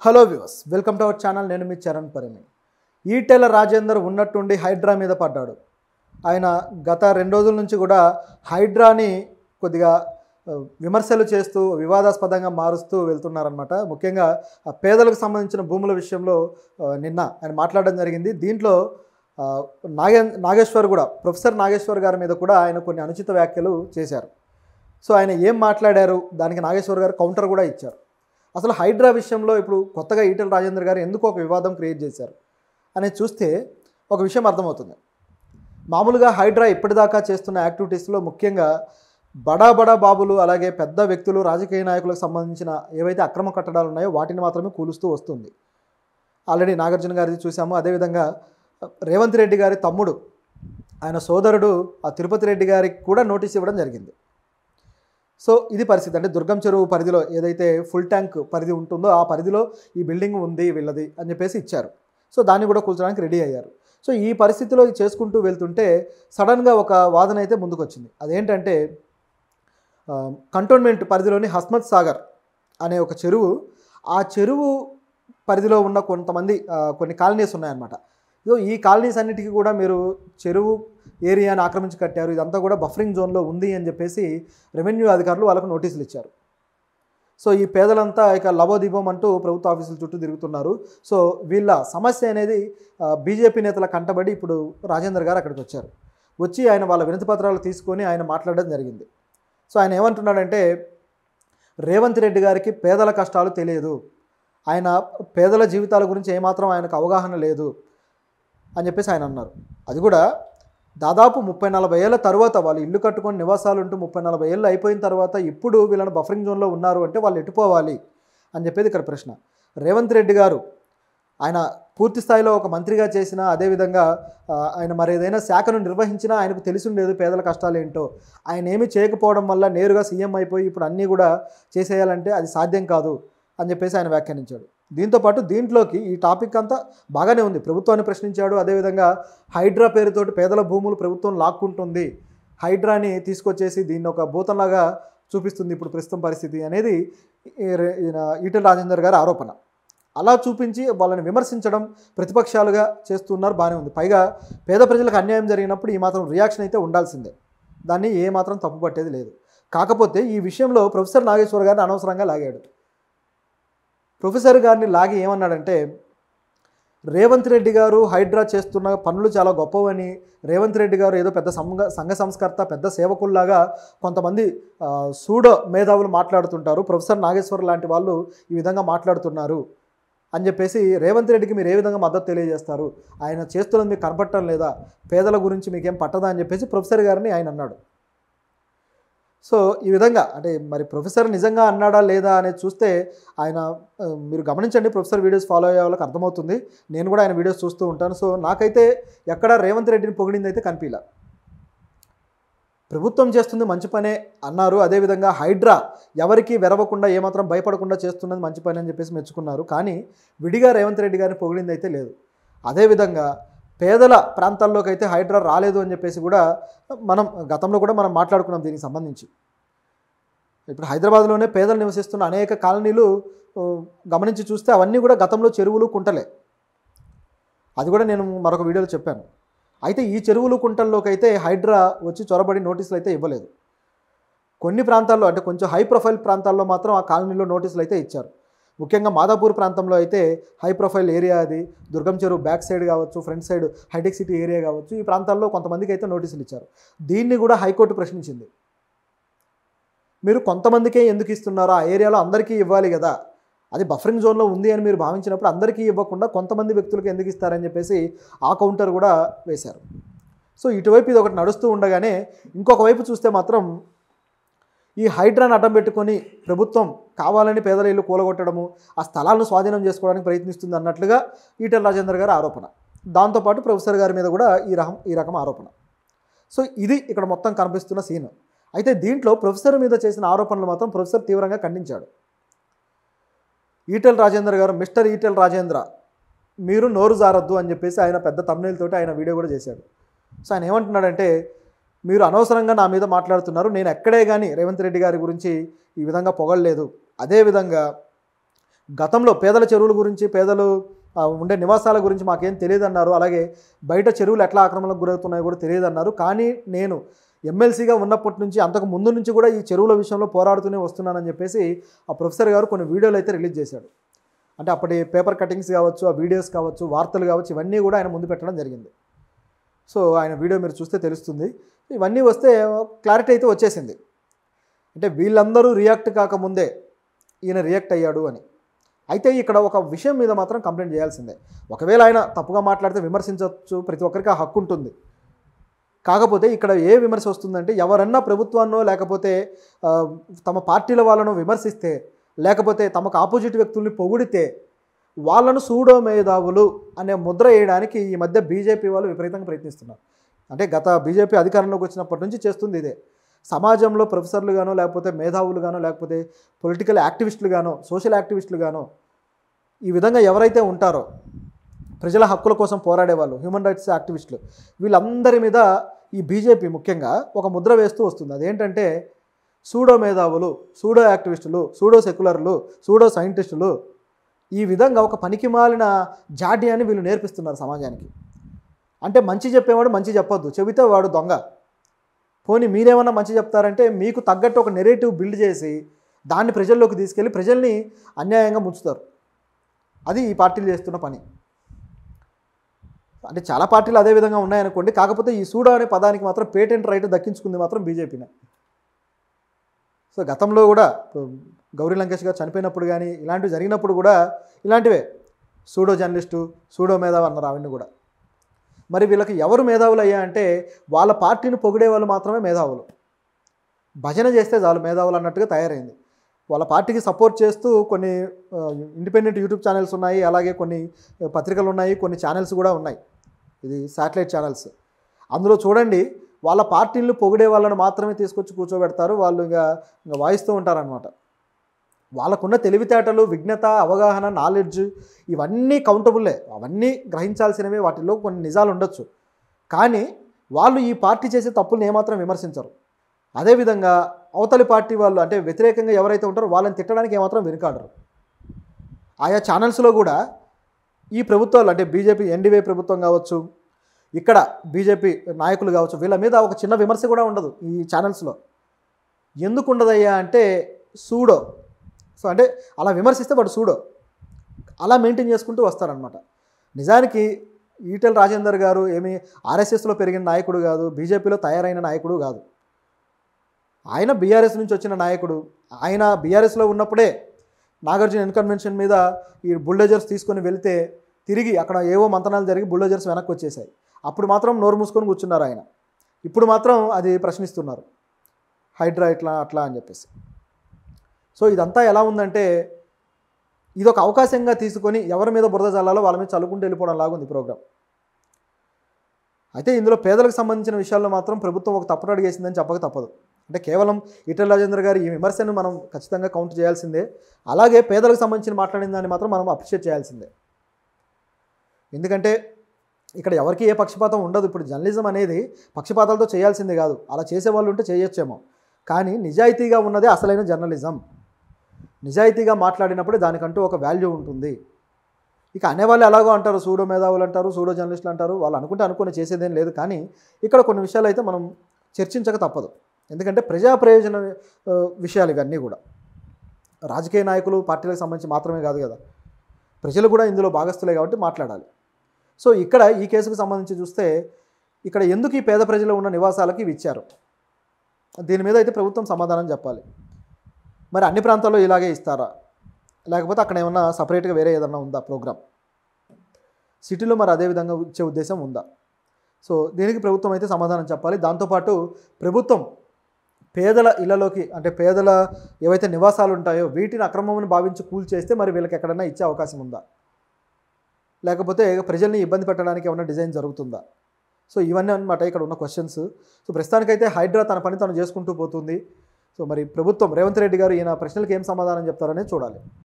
Hello viewers, welcome to our channel. నేను మీ చరణ్ పరిమి. ఈటెల రాజేందర్ ఉన్నట్టుండి హైడ్రా మీద పడ్డాడు. ఆయన గత 2 రోజుల నుంచి కూడా హైడ్రాని కొద్దిగా విమర్శలు చేస్తూ వివాదాస్పదంగా మారుస్తూ వెళ్తున్నారనమాట. ముఖ్యంగా పేదలకు సంబంధించిన భూముల విషయంలో నిన్న ఆయన మాట్లాడడం జరిగింది. దీంట్లో నాగేశ్వర్ కూడా, ప్రొఫెసర్ నాగేశ్వర్ గారి మీద కూడా ఆయన కొన్ని అనుచిత వ్యాఖ్యలు చేశారు. సో ఆయన ఏం మాట్లాడారు, దానికి నాగేశ్వర్ గారు కౌంటర్ కూడా ఇచ్చారు. అసలు హైడ్రా విషయంలో ఇప్పుడు కొత్తగా ఈటెల రాజేందర్ గారు ఎందుకు ఒక వివాదం క్రియేట్ చేశారు అనేది చూస్తే ఒక విషయం అర్థమవుతుంది. మామూలుగా హైడ్రా ఇప్పటిదాకా చేస్తున్న యాక్టివిటీస్లో ముఖ్యంగా బడా బాబులు, అలాగే పెద్ద వ్యక్తులు, రాజకీయ నాయకులకు సంబంధించిన ఏవైతే అక్రమ కట్టడాలు ఉన్నాయో వాటిని మాత్రమే కూలుస్తూ వస్తుంది. ఆల్రెడీ నాగార్జున గారిది చూసాము. అదేవిధంగా రేవంత్ రెడ్డి గారి తమ్ముడు, ఆయన సోదరుడు ఆ తిరుపతి రెడ్డి గారికి కూడా నోటీస్ ఇవ్వడం జరిగింది. సో ఇది పరిస్థితి. అంటే దుర్గం చెరువు పరిధిలో ఏదైతే ఫుల్ ట్యాంక్ పరిధి ఉంటుందో ఆ పరిధిలో ఈ బిల్డింగ్ ఉంది వీళ్ళది అని చెప్పేసి ఇచ్చారు. సో దాన్ని కూడా కూల్చడానికి రెడీ అయ్యారు. సో ఈ పరిస్థితిలో చేసుకుంటూ వెళ్తుంటే సడన్గా ఒక వాదన అయితే ముందుకు వచ్చింది. అదేంటంటే కంటోన్మెంట్ పరిధిలోని హస్మత్ సాగర్ అనే ఒక చెరువు, ఆ చెరువు పరిధిలో ఉన్న కొన్ని కాలనీస్ ఉన్నాయన్నమాట. సో ఈ కాలనీస్ అన్నిటికీ కూడా మీరు చెరువు ఏరియాని ఆక్రమించి కట్టారు, ఇదంతా కూడా బఫరింగ్ జోన్లో ఉంది అని చెప్పేసి రెవెన్యూ అధికారులు వాళ్ళకు నోటీసులు ఇచ్చారు. సో ఈ పేదలంతా ఇక లబోదిబోం అంటూ ప్రభుత్వ ఆఫీసుల చుట్టూ తిరుగుతున్నారు. సో వీళ్ళ సమస్య అనేది బీజేపీ నేతల కంటబడి ఇప్పుడు రాజేందర్ గారు అక్కడికి వచ్చారు. వచ్చి ఆయన వాళ్ళ వినతి పత్రాలు తీసుకొని ఆయన మాట్లాడడం జరిగింది. సో ఆయన ఏమంటున్నాడంటే, రేవంత్ రెడ్డి గారికి పేదల కష్టాలు తెలియదు, ఆయన పేదల జీవితాల గురించి ఏమాత్రం ఆయనకు అవగాహన లేదు అని చెప్పేసి ఆయన అన్నారు. అది కూడా దాదాపు 30-40 ఏళ్ళ తర్వాత వాళ్ళు ఇల్లు కట్టుకొని నివాసాలు ఉంటూ 30-40 ఏళ్ళు అయిపోయిన తర్వాత ఇప్పుడు వీళ్ళని బఫరింగ్ జోన్లో ఉన్నారు అంటే వాళ్ళు ఎటుపోవాలి అని చెప్పేది ఇక్కడ ప్రశ్న. రేవంత్ రెడ్డి గారు ఆయన పూర్తి స్థాయిలో ఒక మంత్రిగా చేసినా, అదేవిధంగా ఆయన మరేదైనా శాఖను నిర్వహించినా ఆయనకు తెలిసి ఉండేది పేదల కష్టాలు ఏంటో. ఆయన ఏమీ చేయకపోవడం వల్ల నేరుగా సీఎం అయిపోయి ఇప్పుడు అన్నీ కూడా చేసేయాలంటే అది సాధ్యం కాదు అని చెప్పేసి ఆయన వ్యాఖ్యానించాడు. దీంతోపాటు దీంట్లోకి ఈ టాపిక్ అంతా బాగానే ఉంది. ప్రభుత్వాన్ని ప్రశ్నించాడు. అదేవిధంగా హైడ్రా పేరుతోటి పేదల భూములు ప్రభుత్వం లాక్కుంటుంది, హైడ్రాని తీసుకొచ్చేసి దీన్ని ఒక భూతంలాగా చూపిస్తుంది ఇప్పుడు ప్రస్తుతం పరిస్థితి అనేది ఈటెల రాజేందర్ గారి ఆరోపణ. అలా చూపించి వాళ్ళని విమర్శించడం ప్రతిపక్షాలుగా చేస్తున్నారు, బాగానే ఉంది. పైగా పేద ప్రజలకు అన్యాయం జరిగినప్పుడు ఈ మాత్రం రియాక్షన్ అయితే ఉండాల్సిందే, దాన్ని ఏ మాత్రం తప్పు పట్టేది లేదు. కాకపోతే ఈ విషయంలో ప్రొఫెసర్ నాగేశ్వర్ గారిని అనవసరంగా లాగాడు. ప్రొఫెసర్ గారిని లాగి ఏమన్నాడంటే, రేవంత్ రెడ్డి గారు హైడ్రా చేస్తున్న పనులు చాలా గొప్పవని, రేవంత్ రెడ్డి గారు ఏదో పెద్ద సంఘ సంస్కర్త, పెద్ద సేవకుల్లాగా కొంతమంది సూడో మేధావులు మాట్లాడుతుంటారు, ప్రొఫెసర్ నాగేశ్వర్ లాంటి వాళ్ళు ఈ విధంగా మాట్లాడుతున్నారు అని చెప్పేసి, రేవంత్ రెడ్డికి మీరు ఏ విధంగా మద్దతు తెలియజేస్తారు, ఆయన చేస్తున్నది మీకు కనపడటం లేదా, పేదల గురించి మీకేం పట్టదా అని చెప్పేసి ప్రొఫెసర్ గారిని ఆయన అన్నాడు. సో ఈ విధంగా అంటే మరి ప్రొఫెసర్ నిజంగా అన్నాడా లేదా అనేది చూస్తే ఆయన, మీరు గమనించండి, ప్రొఫెసర్ వీడియోస్ ఫాలో అయ్యే వాళ్ళకి అర్థమవుతుంది. నేను కూడా ఆయన వీడియోస్ చూస్తూ ఉంటాను. సో నాకైతే ఎక్కడ రేవంత్ రెడ్డిని పొగిడింది అయితే కనిపించలే. ప్రభుత్వం చేస్తుంది మంచి పనే అన్నారు. అదేవిధంగా హైడ్రా ఎవరికి వెరవకుండా ఏమాత్రం భయపడకుండా చేస్తున్నది మంచి పని అని చెప్పేసి మెచ్చుకున్నారు. కానీ విడిగా రేవంత్ రెడ్డి గారిని పొగిడింది అయితే లేదు. అదేవిధంగా పేదల ప్రాంతాల్లోకి అయితే హైడ్రా రాలేదు అని చెప్పేసి కూడా గతంలో కూడా మనం మాట్లాడుకున్నాం దీనికి సంబంధించి. ఇప్పుడు హైదరాబాద్లోనే పేదలు నివసిస్తున్న అనేక కాలనీలు గమనించి చూస్తే అవన్నీ కూడా గతంలో చెరువులు, కుంటలే. అది కూడా నేను మరొక వీడియోలో చెప్పాను. అయితే ఈ చెరువులు, కుంటల్లోకి అయితే హైడ్రా వచ్చి చొరబడి నోటీసులు అయితే ఇవ్వలేదు. కొన్ని ప్రాంతాల్లో అంటే కొంచెం హై ప్రొఫైల్ ప్రాంతాల్లో మాత్రం ఆ కాలనీలో నోటీసులు అయితే ఇచ్చారు. ముఖ్యంగా మాదాపూర్ ప్రాంతంలో అయితే హై ప్రొఫైల్ ఏరియా అది. దుర్గం చెరువు బ్యాక్ సైడ్ కావచ్చు, front side hitech city area కావచ్చు, ఈ ప్రాంతాల్లో కొంతమందికి అయితే నోటీసులు ఇచ్చారు. దీన్ని కూడా హైకోర్టు ప్రశ్నించింది. మీరు కొంతమందికే ఎందుకు ఇస్తున్నారో, ఆ ఏరియాలో అందరికీ ఇవ్వాలి కదా, అది బఫరింగ్ జోన్లో ఉంది అని మీరు భావించినప్పుడు అందరికీ ఇవ్వకుండా కొంతమంది వ్యక్తులకు ఎందుకు ఇస్తారని చెప్పేసి ఆ కౌంటర్ కూడా వేశారు. సో ఇటువైపు ఇది ఒకటి నడుస్తూ ఉండగానే ఇంకొక వైపు చూస్తే మాత్రం ఈ హైడ్రాను అడ్డం పెట్టుకొని ప్రభుత్వం కావాలని పేదల ఇల్లు కూలగొట్టడము, ఆ స్థలాలను స్వాధీనం చేసుకోవడానికి ప్రయత్నిస్తుంది అన్నట్లుగా ఈటెల రాజేందర్ గారి ఆరోపణ. దాంతోపాటు ప్రొఫెసర్ గారి మీద కూడా ఈ రకం ఆరోపణ. సో ఇది ఇక్కడ మొత్తం కనిపిస్తున్న సీన్. అయితే దీంట్లో ప్రొఫెసర్ మీద చేసిన ఆరోపణలు మాత్రం ప్రొఫెసర్ తీవ్రంగా ఖండించాడు. ఈటెల రాజేందర్ గారు, మిస్టర్ ఈటెల రాజేంద్ర, మీరు నోరు జారొద్దు అని చెప్పేసి ఆయన పెద్ద థంబ్నెయిల్ తోటి ఆయన వీడియో కూడా చేశాడు. సో ఆయన ఏమంటున్నాడంటే, మీరు అనవసరంగా నా మీద మాట్లాడుతున్నారు, నేను ఎక్కడే కానీ రేవంత్ రెడ్డి గారి గురించి ఈ విధంగా పొగడలేదు, అదేవిధంగా గతంలో పేదల చెరువుల గురించి, పేదలు ఉండే నివాసాల గురించి మాకేం తెలియదన్నారు. అలాగే బయట చెరువులు ఎట్లా ఆక్రమణకు గురవుతున్నాయో కూడా తెలియదన్నారు. కానీ నేను ఎమ్మెల్సీగా ఉన్నప్పటి నుంచి, అంతకు ముందు నుంచి కూడా ఈ చెరువుల విషయంలో పోరాడుతూనే వస్తున్నానని చెప్పేసి ఆ ప్రొఫెసర్ గారు కొన్ని వీడియోలు అయితే రిలీజ్ చేశాడు. అంటే అప్పటి పేపర్ కటింగ్స్ కావచ్చు, ఆ వీడియోస్ కావచ్చు, వార్తలు కావచ్చు, ఇవన్నీ కూడా ఆయన ముందు పెట్టడం జరిగింది. సో ఆయన వీడియో మీరు చూస్తే తెలుస్తుంది. ఇవన్నీ వస్తే క్లారిటీ అయితే వచ్చేసింది. అంటే వీళ్ళందరూ రియాక్ట్ కాకముందే ఈయన రియాక్ట్ అయ్యాడు అని. అయితే ఇక్కడ ఒక విషయం మీద మాత్రం కంప్లైంట్ చేయాల్సిందే. ఒకవేళ ఆయన తప్పుగా మాట్లాడితే విమర్శించవచ్చు, ప్రతి ఒక్కరికి ఆ హక్కు ఉంటుంది. కాకపోతే ఇక్కడ ఏ విమర్శ వస్తుందంటే, ఎవరన్నా ప్రభుత్వాన్నో లేకపోతే తమ పార్టీల వాళ్ళను విమర్శిస్తే, లేకపోతే తమకు ఆపోజిట్ వ్యక్తుల్ని పొగిడితే వాళ్ళను సూడో మేధావులు అనే ముద్ర వేయడానికి ఈ మధ్య బీజేపీ వాళ్ళు విపరీతంగా ప్రయత్నిస్తున్నారు. అంటే గత బీజేపీ అధికారంలోకి వచ్చినప్పటి నుంచి చేస్తుంది ఇదే. సమాజంలో ప్రొఫెసర్లుగానో, లేకపోతే మేధావులుగానో, లేకపోతే పొలిటికల్ యాక్టివిస్టులుగానో, సోషల్ యాక్టివిస్టులుగానో ఈ విధంగా ఎవరైతే ఉంటారో, ప్రజల హక్కుల కోసం పోరాడేవాళ్ళు, హ్యూమన్ రైట్స్ యాక్టివిస్టులు, వీళ్ళందరి మీద ఈ బీజేపీ ముఖ్యంగా ఒక ముద్ర వేస్తూ వస్తుంది. అదేంటంటే సూడో మేధావులు, సూడో యాక్టివిస్టులు, సూడో సెక్యులర్లు, సూడో సైంటిస్టులు, ఈ విధంగా ఒక పనికిమాలిన జాడ్యాన్ని వీళ్ళు నేర్పిస్తున్నారు సమాజానికి. అంటే మంచి చెప్పేవాడు మంచి చెప్పొద్దు, చెబితే వాడు దొంగ. పోనీ మీరేమన్నా మంచి చెప్తారంటే మీకు తగ్గట్టు ఒక నెరేటివ్ బిల్డ్ చేసి దాన్ని ప్రజల్లోకి తీసుకెళ్ళి ప్రజల్ని అన్యాయంగా ముంచుతారు. అది ఈ పార్టీలు చేస్తున్న పని. అంటే చాలా పార్టీలు అదే విధంగా ఉన్నాయనుకోండి. కాకపోతే ఈ సూడో అనే పదానికి మాత్రం పేటెంట్ రైట్ దక్కించుకుంది మాత్రం బీజేపీనే. సో గతంలో కూడా గౌరీ లంకేష్ గారు చనిపోయినప్పుడు కానీ ఇలాంటివి జరిగినప్పుడు కూడా ఇలాంటివే సూడో జర్నలిస్టు, సూడో మేధావి అన్నారు అవన్నీ కూడా. మరి వీళ్ళకి ఎవరు మేధావులు అయ్యా అంటే వాళ్ళ పార్టీని పొగిడే వాళ్ళు మాత్రమే మేధావులు. భజన చేస్తే చాలు మేధావులు అన్నట్టుగా తయారైంది. వాళ్ళ పార్టీకి సపోర్ట్ చేస్తూ కొన్ని ఇండిపెండెంట్ యూట్యూబ్ ఛానల్స్ ఉన్నాయి, అలాగే కొన్ని పత్రికలు ఉన్నాయి, కొన్ని ఛానల్స్ కూడా ఉన్నాయి, ఇది శాటిలైట్ ఛానల్స్. అందులో చూడండి వాళ్ళ పార్టీలను పొగిడే వాళ్ళని మాత్రమే తీసుకొచ్చి కూర్చోబెడతారు. వాళ్ళు ఇంకా వాయిస్తూ ఉంటారనమాట. వాళ్ళకున్న తెలివితేటలు, విజ్ఞత, అవగాహన, నాలెడ్జ్ ఇవన్నీ కౌంటబుల్లే, అవన్నీ గ్రహించాల్సినవే. వాటిల్లో కొన్ని నిజాలు ఉండొచ్చు. కానీ వాళ్ళు ఈ పార్టీ చేసే తప్పులను ఏమాత్రం విమర్శించరు. అదేవిధంగా అవతలి పార్టీ వాళ్ళు అంటే వ్యతిరేకంగా ఎవరైతే ఉంటారో వాళ్ళని తిట్టడానికి ఏమాత్రం వెనుకాడరు. ఆయా ఛానల్స్లో కూడా ఈ ప్రభుత్వాలు అంటే బీజేపీ ఎన్డీఏ ప్రభుత్వం కావచ్చు, ఇక్కడ బీజేపీ నాయకులు కావచ్చు, వీళ్ళ మీద ఒక చిన్న విమర్శ కూడా ఉండదు ఈ ఛానల్స్లో. ఎందుకు ఉండదయ్యా అంటే సూడో. సో అంటే అలా విమర్శిస్తే వాడు సూడో, అలా మెయింటైన్ చేసుకుంటూ వస్తారనమాట. నిజానికి ఈటెల రాజేందర్ గారు ఏమి ఆర్ఎస్ఎస్లో పెరిగిన నాయకుడు కాదు, బీజేపీలో తయారైన నాయకుడు కాదు. ఆయన బీఆర్ఎస్ నుంచి వచ్చిన నాయకుడు. ఆయన బీఆర్ఎస్లో ఉన్నప్పుడే నాగార్జున కన్వెన్షన్ మీద ఈ బుల్డోజర్స్ తీసుకొని వెళ్తే తిరిగి అక్కడ ఏవో మంతనాలు జరిగి బుల్డోజర్స్ వెనక్కి వచ్చేసాయి. అప్పుడు మాత్రం నోరు మూసుకొని కూర్చున్నారు ఆయన. ఇప్పుడు మాత్రం అది ప్రశ్నిస్తున్నారు, హైడ్రా ఇట్లా అట్లా అని చెప్పేసి. సో ఇదంతా ఎలా ఉందంటే ఇది ఒక అవకాశంగా తీసుకొని ఎవరి మీద బురద చల్లాలో వాళ్ళ మీద చల్లుకుంటూ వెళ్ళిపోవడం లాగుంది ప్రోగ్రాం. అయితే ఇందులో పేదలకు సంబంధించిన విషయాల్లో మాత్రం ప్రభుత్వం ఒక తప్పుడు అడిగేసిందని చెప్పక తప్పదు. అంటే కేవలం ఈటెల రాజేందర్ గారి ఈ విమర్శను మనం ఖచ్చితంగా కౌంట్ చేయాల్సిందే. అలాగే పేదలకు సంబంధించిన మాట్లాడిన దాన్ని మాత్రం మనం అప్రిషియేట్ చేయాల్సిందే. ఎందుకంటే ఇక్కడ ఎవరికి ఏ పక్షపాతం ఉండదు. ఇప్పుడు జర్నలిజం అనేది పక్షపాతాలతో చేయాల్సిందే కాదు, అలా చేసేవాళ్ళు ఉంటే చేయొచ్చేమో. కానీ నిజాయితీగా ఉన్నదే అసలైన జర్నలిజం. నిజాయితీగా మాట్లాడినప్పుడే దానికంటూ ఒక వాల్యూ ఉంటుంది. ఇక అనేవాళ్ళు ఎలాగో అంటారు, సూడో మేధావులు అంటారు, సూడో జర్నలిస్టులు అంటారు, వాళ్ళు అనుకుని చేసేదేం లేదు. కానీ ఇక్కడ కొన్ని విషయాలు అయితే మనం చర్చించక తప్పదు. ఎందుకంటే ప్రజా ప్రయోజన విషయాలు ఇవన్నీ కూడా. రాజకీయ నాయకులు పార్టీలకు సంబంధించి మాత్రమే కాదు కదా, ప్రజలు కూడా ఇందులో భాగస్తులే కాబట్టి మాట్లాడాలి. సో ఇక్కడ ఈ కేసుకు సంబంధించి చూస్తే ఇక్కడ ఎందుకు ఈ పేద ప్రజలు ఉన్న నివాసాలకి ఇవి ఇచ్చారు, దీని మీద అయితే ప్రభుత్వం సమాధానం చెప్పాలి. మరి అన్ని ప్రాంతాల్లో ఇలాగే ఇస్తారా, లేకపోతే అక్కడ ఏమన్నా సపరేట్గా వేరే ఏదన్నా ఉందా ప్రోగ్రామ్, సిటీలో మరి అదే విధంగా ఇచ్చే ఉద్దేశం ఉందా? సో దీనికి ప్రభుత్వం అయితే సమాధానం చెప్పాలి. దాంతోపాటు ప్రభుత్వం పేదల ఇళ్లలోకి అంటే పేదల ఏవైతే నివాసాలు ఉంటాయో వీటిని అక్రమమని భావించి కూల్చేస్తే మరి వీళ్ళకి ఎక్కడన్నా ఇచ్చే అవకాశం ఉందా, లేకపోతే ప్రజల్ని ఇబ్బంది పెట్టడానికి ఏమైనా డిజైన్ జరుగుతుందా? సో ఇవన్నీ అన్నమాట ఇక్కడ ఉన్న క్వశ్చన్స్. సో ప్రస్తుతానికైతే హైడ్రా తన పని తను చేసుకుంటూ పోతుంది. సో మరి ప్రభుత్వం రేవంత్ రెడ్డి గారు ఈయన ప్రశ్నలకు ఏం సమాధానం చెప్తారనేది చూడాలి.